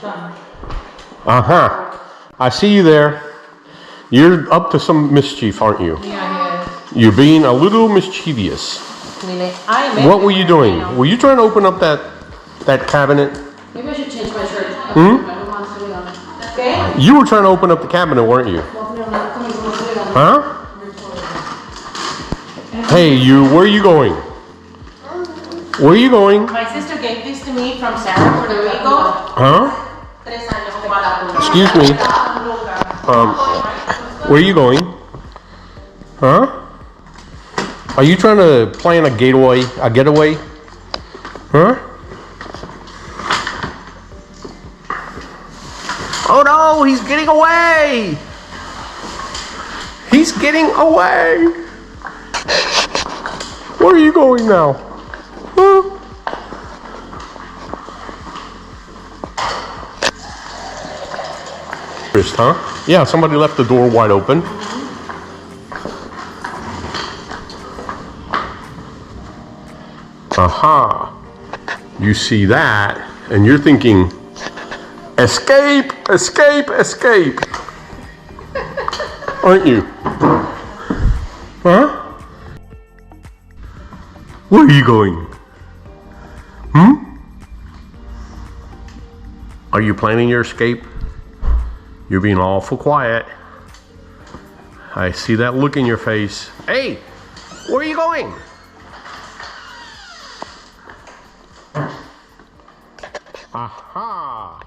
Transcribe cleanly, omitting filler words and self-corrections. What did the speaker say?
Uh-huh. I see you there. You're up to some mischief, aren't you? Yeah, You're being a little mischievous. What were you doing? Were you trying to open up that cabinet? Maybe I should change my shirt. Okay. You were trying to open up the cabinet, weren't you? Huh? Hey, where are you going? Where are you going? My sister gave this to me from Sarah, Puerto Rico. Huh? Excuse me. Where are you going? Huh? Are you trying to plan a getaway? Huh? Oh no, he's getting away! He's getting away! Where are you going now? Huh? Huh? Yeah, somebody left the door wide open. Aha. You see that, and you're thinking, escape, escape, escape. Aren't you? Huh? Where are you going? Are you planning your escape? You're being awful quiet. I see that look in your face. Hey, where are you going? Aha!